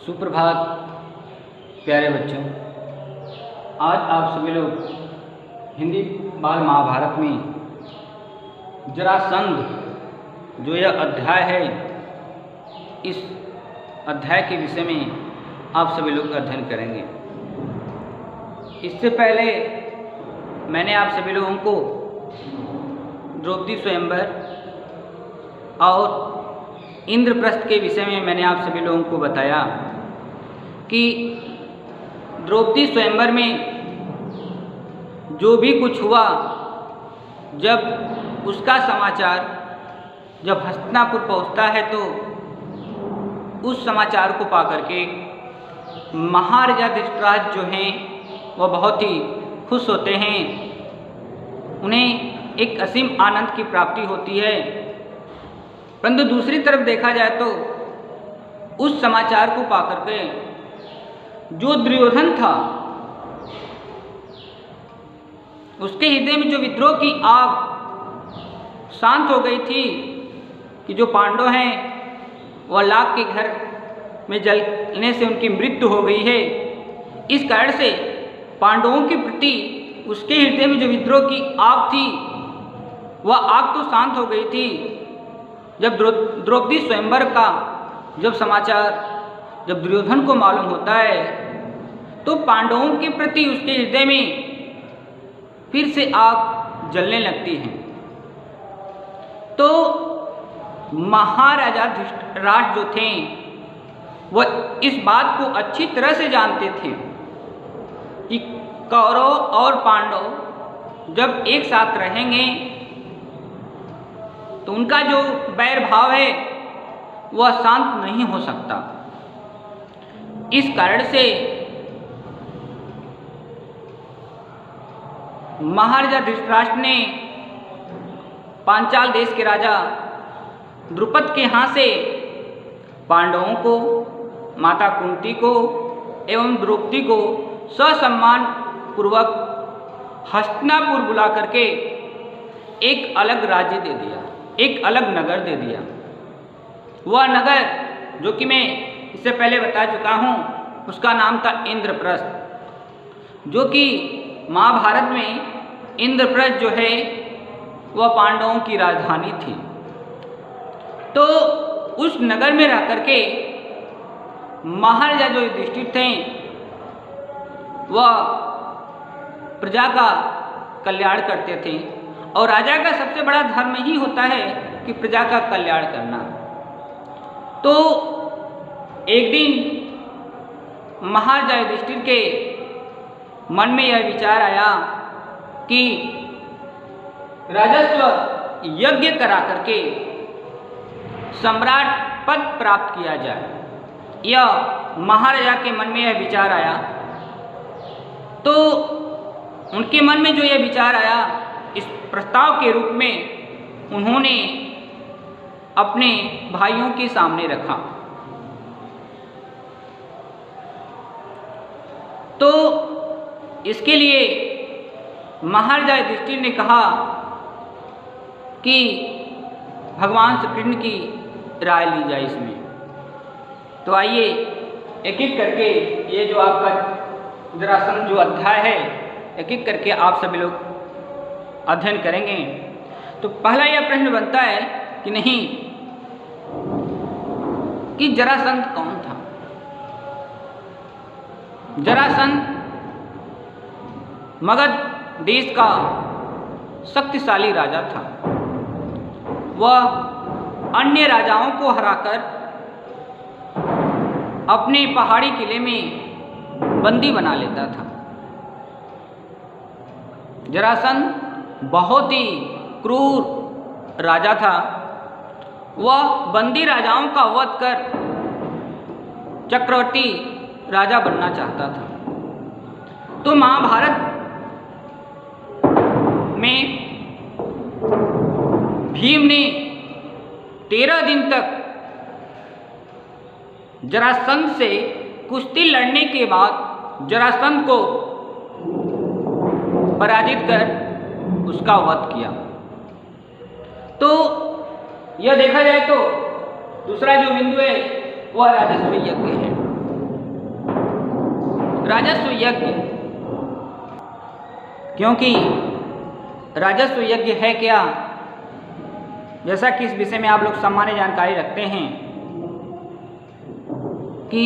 सुप्रभात प्यारे बच्चों। आज आप सभी लोग हिंदी बाल महाभारत में जरासंध जो यह अध्याय है, इस अध्याय के विषय में आप सभी लोग अध्ययन करेंगे। इससे पहले मैंने आप सभी लोगों को द्रौपदी स्वयंवर और इंद्रप्रस्थ के विषय में मैंने आप सभी लोगों को बताया कि द्रौपदी स्वयंवर में जो भी कुछ हुआ, जब उसका समाचार जब हस्तिनापुर पहुंचता है तो उस समाचार को पाकर के महाराजा धृतराष्ट्र जो हैं वह बहुत ही खुश होते हैं। उन्हें एक असीम आनंद की प्राप्ति होती है। परंतु दूसरी तरफ देखा जाए तो उस समाचार को पाकर के जो दुर्योधन था, उसके हृदय में जो विद्रोह की आग शांत हो गई थी कि जो पांडव हैं वह लाख के घर में जलने से उनकी मृत्यु हो गई है। इस कारण से पांडवों के प्रति उसके हृदय में जो विद्रोह की आग थी वह आग तो शांत हो गई थी। जब द्रौपदी स्वयंवर का जब समाचार जब दुर्योधन को मालूम होता है तो पांडवों के प्रति उसके हृदय में फिर से आग जलने लगती है। तो महाराजा धृतराष्ट्र जो थे वह इस बात को अच्छी तरह से जानते थे कि कौरव और पांडव जब एक साथ रहेंगे तो उनका जो बैर भाव है वह शांत नहीं हो सकता। इस कारण से महाराजा धृतराष्ट्र ने पांचाल देश के राजा द्रुपद के यहाँ से पांडवों को, माता कुंती को एवं द्रौपदी को ससम्मान पूर्वक हस्तिनापुर बुला करके एक अलग राज्य दे दिया, एक अलग नगर दे दिया। वह नगर जो कि मैं इससे पहले बता चुका हूँ उसका नाम था इंद्रप्रस्थ, जो कि महाभारत में इंद्रप्रस्थ जो है वह पांडवों की राजधानी थी। तो उस नगर में रह करके महाराजा जो युधिष्ठिर थे वह प्रजा का कल्याण करते थे और राजा का सबसे बड़ा धर्म ही होता है कि प्रजा का कल्याण करना। तो एक दिन महाराजा युधिष्ठिर के मन में यह विचार आया कि राजस्व यज्ञ करा करके सम्राट पद प्राप्त किया जाए। यह महाराजा के मन में यह विचार आया। तो उनके मन में जो यह विचार आया, इस प्रस्ताव के रूप में उन्होंने अपने भाइयों के सामने रखा। तो इसके लिए महाराजा युधिष्ठिर ने कहा कि भगवान श्री कृष्ण की राय ली जाए इसमें। तो आइए एक एक करके ये जो आपका जरासंध जो अध्याय है एक एक करके आप सभी लोग अध्ययन करेंगे। तो पहला यह प्रश्न बनता है कि नहीं कि जरासंध कौन था। जरासंध मगध देश का शक्तिशाली राजा था। वह अन्य राजाओं को हराकर अपने पहाड़ी किले में बंदी बना लेता था। जरासंध बहुत ही क्रूर राजा था। वह बंदी राजाओं का वध कर चक्रवर्ती राजा बनना चाहता था। तो महाभारत में भीम ने 13 दिन तक जरासंध से कुश्ती लड़ने के बाद जरासंध को पराजित कर उसका वध किया। तो यह देखा जाए तो दूसरा जो बिंदु है वह राजस्व यज्ञ है। राजस्व यज्ञ, क्योंकि राजस्व यज्ञ है क्या, जैसा कि इस विषय में आप लोग सामान्य जानकारी रखते हैं कि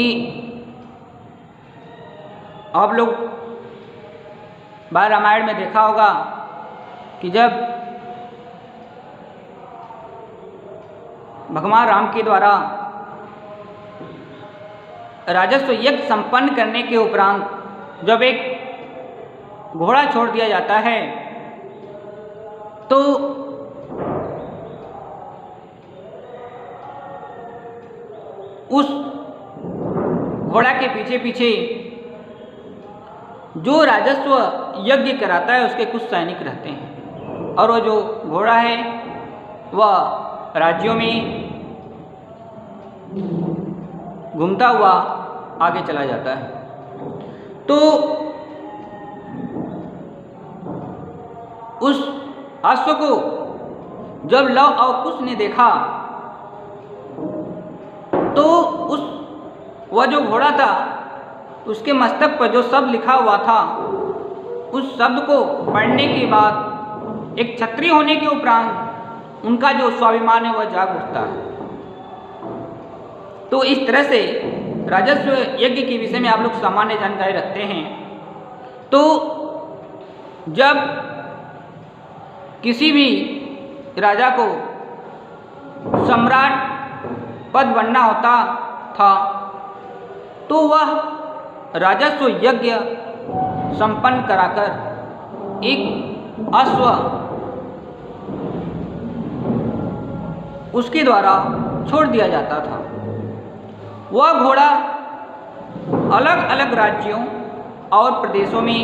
आप लोग बाल रामायण में देखा होगा कि जब भगवान राम के द्वारा राजस्व यज्ञ संपन्न करने के उपरांत जब एक घोड़ा छोड़ दिया जाता है तो उस घोड़ा के पीछे पीछे जो राजस्व यज्ञ कराता है उसके कुछ सैनिक रहते हैं, और वो जो घोड़ा है वह राज्यों में घूमता हुआ आगे चला जाता है। तो उस अश्व को जब लव और कुश ने देखा तो वह जो घोड़ा था उसके मस्तक पर जो शब्द लिखा हुआ था उस शब्द को पढ़ने के बाद एक क्षत्रिय होने के उपरांत उनका जो स्वाभिमान है वह जाग उठता है। तो इस तरह से राजस्व यज्ञ के विषय में आप लोग सामान्य जानकारी रखते हैं। तो जब किसी भी राजा को सम्राट पद बनना होता था तो वह राजस्व यज्ञ संपन्न कराकर एक अश्व उसके द्वारा छोड़ दिया जाता था। वह घोड़ा अलग अलग राज्यों और प्रदेशों में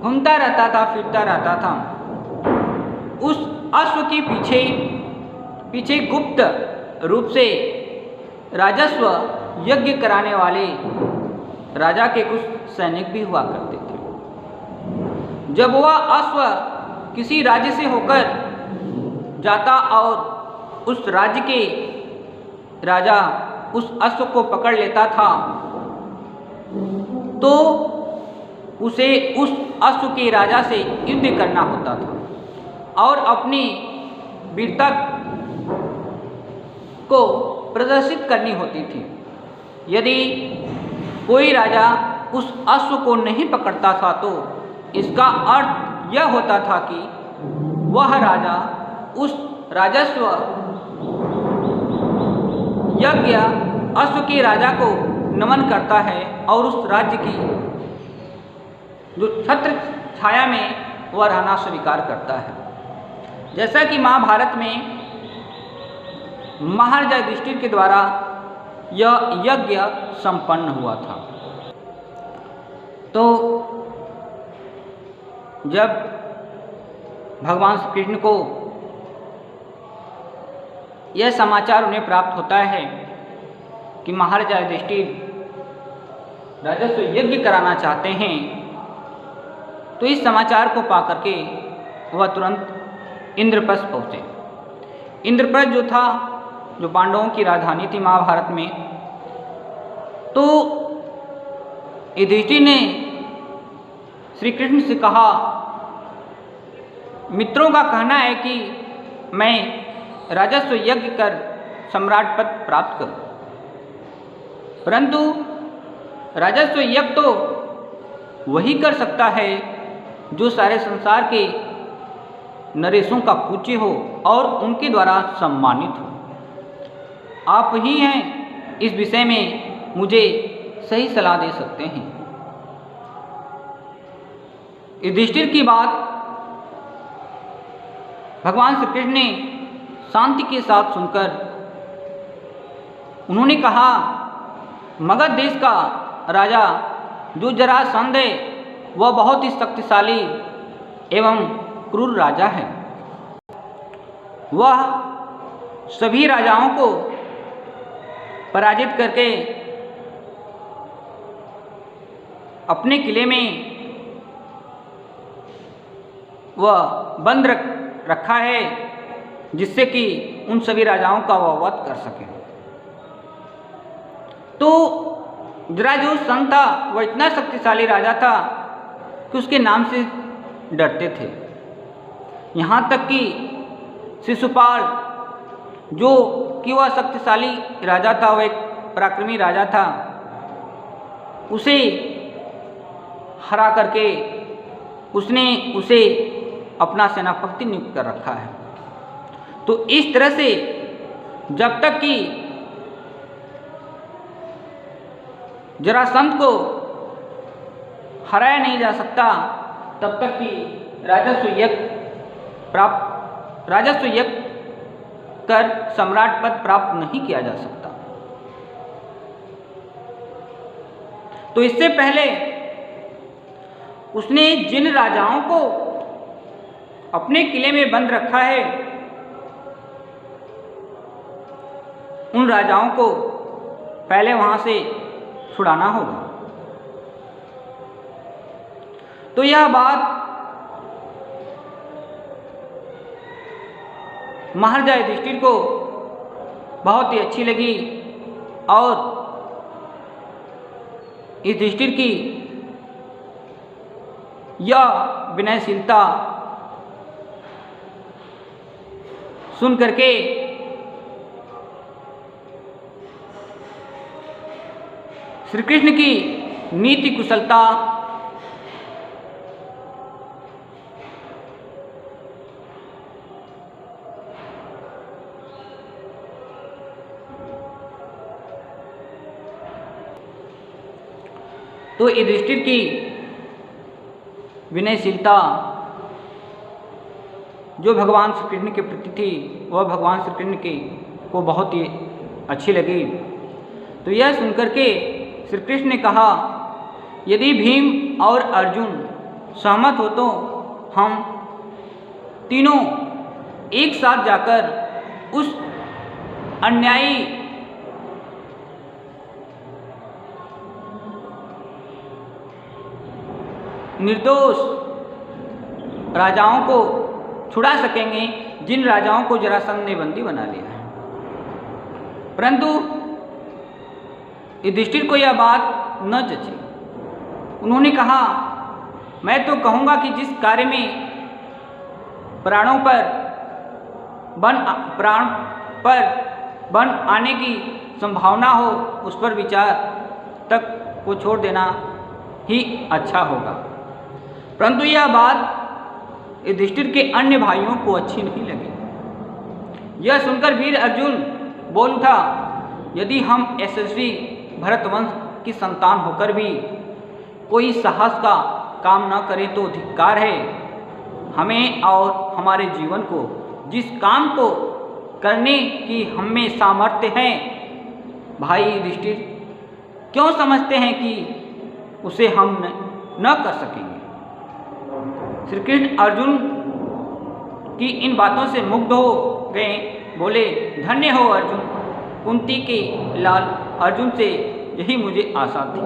घूमता रहता था, फिरता रहता था। उस अश्व के पीछे पीछे गुप्त रूप से राजस्व यज्ञ कराने वाले राजा के कुछ सैनिक भी हुआ करते थे। जब वह अश्व किसी राज्य से होकर जाता और उस राज्य के राजा उस अश्व को पकड़ लेता था तो उसे उस अश्व के राजा से युद्ध करना होता था और अपनी वीरता को प्रदर्शित करनी होती थी। यदि कोई राजा उस अश्व को नहीं पकड़ता था तो इसका अर्थ यह होता था कि वह राजा उस राजस्व यज्ञ अश्व के राजा को नमन करता है और उस राज्य की जो छत्र छाया में वह रहना स्वीकार करता है। जैसा कि महाभारत में महाराजा युधिष्ठिर के द्वारा यह यज्ञ संपन्न हुआ था। तो जब भगवान श्री कृष्ण को यह समाचार उन्हें प्राप्त होता है कि महाराजा युधिष्ठिर राजस्व यज्ञ कराना चाहते हैं तो इस समाचार को पाकर के वह तुरंत इंद्रप्रस्थ पहुँचे। इंद्रप्रस्थ जो था, जो पांडवों की राजधानी थी महाभारत में, तो युधिष्ठिर ने श्री कृष्ण से कहा, मित्रों का कहना है कि मैं राजस्व यज्ञ कर सम्राट पद प्राप्त करूं, परंतु राजस्व यज्ञ तो वही कर सकता है जो सारे संसार के नरेशों का पूज्य हो और उनके द्वारा सम्मानित हो। आप ही हैं इस विषय में मुझे सही सलाह दे सकते हैं। युधिष्ठिर की बात भगवान श्री कृष्ण ने शांति के साथ सुनकर उन्होंने कहा, मगध देश का राजा जो जरासंध है वह बहुत ही शक्तिशाली एवं क्रूर राजा है। वह सभी राजाओं को पराजित करके अपने किले में वह बंद रखा है जिससे कि उन सभी राजाओं का वह वध कर सके। तो जरायुध संत था वह इतना शक्तिशाली राजा था कि उसके नाम से डरते थे। यहाँ तक कि शिशुपाल जो कि वह शक्तिशाली राजा था, वह एक पराक्रमी राजा था, उसे हरा करके उसने उसे अपना सेनापति नियुक्त कर रखा है। तो इस तरह से जब तक कि जरासंध को हराया नहीं जा सकता तब तक कि राजस्व यज्ञ कर सम्राट पद प्राप्त नहीं किया जा सकता। तो इससे पहले उसने जिन राजाओं को अपने किले में बंद रखा है उन राजाओं को पहले वहां से छुड़ाना होगा। तो यह बात महाराजा युधिष्ठिर को बहुत ही अच्छी लगी और युधिष्ठिर की यह विनयशीलता सुन करके श्री कृष्ण की नीति कुशलता तो युधिष्ठिर की विनयशीलता जो भगवान श्री कृष्ण के प्रति थी वह भगवान श्री कृष्ण की को बहुत ही अच्छी लगी। तो यह सुनकर के श्री कृष्ण ने कहा, यदि भीम और अर्जुन सहमत हो तो हम तीनों एक साथ जाकर उस अन्यायी निर्दोष राजाओं को छुड़ा सकेंगे जिन राजाओं को जरासंध ने बंदी बना लिया है। परंतु युधिष्ठिर को यह बात न जची। उन्होंने कहा, मैं तो कहूँगा कि जिस कार्य में प्राण पर बन आने की संभावना हो उस पर विचार तक को छोड़ देना ही अच्छा होगा। परंतु यह बात युधिष्ठिर के अन्य भाइयों को अच्छी नहीं लगी। यह सुनकर वीर अर्जुन बोल उठा, यदि हम यशस्वी भरतवंश की संतान होकर भी कोई साहस का काम न करें तो धिक्कार है। हमें और हमारे जीवन को जिस काम को करने की हमें सामर्थ्य है, भाई युधिष्ठिर क्यों समझते हैं कि उसे हम न कर सकेंगे। श्री कृष्ण अर्जुन की इन बातों से मुग्ध हो गए, बोले, धन्य हो अर्जुन, कुंती के लाल अर्जुन से यही मुझे आशा थी।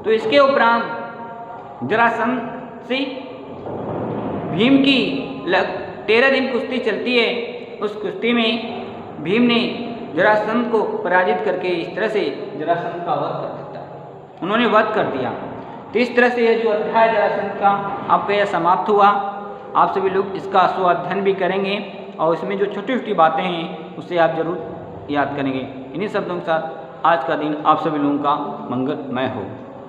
तो इसके उपरांत जरासंध से भीम की 13 दिन कुश्ती चलती है। उस कुश्ती में भीम ने जरासंध को पराजित करके इस तरह से जरासंध का वध कर दिया। उन्होंने वध कर दिया। तो इस तरह से यह जो अध्याय जरासंध का आपका यह समाप्त हुआ। आप सभी लोग इसका स्वाध्ययन भी करेंगे और इसमें जो छोटी छोटी बातें हैं उसे आप जरूर याद करेंगे। इन्हीं शब्दों के साथ आज का दिन आप सभी लोगों का मंगलमय हो।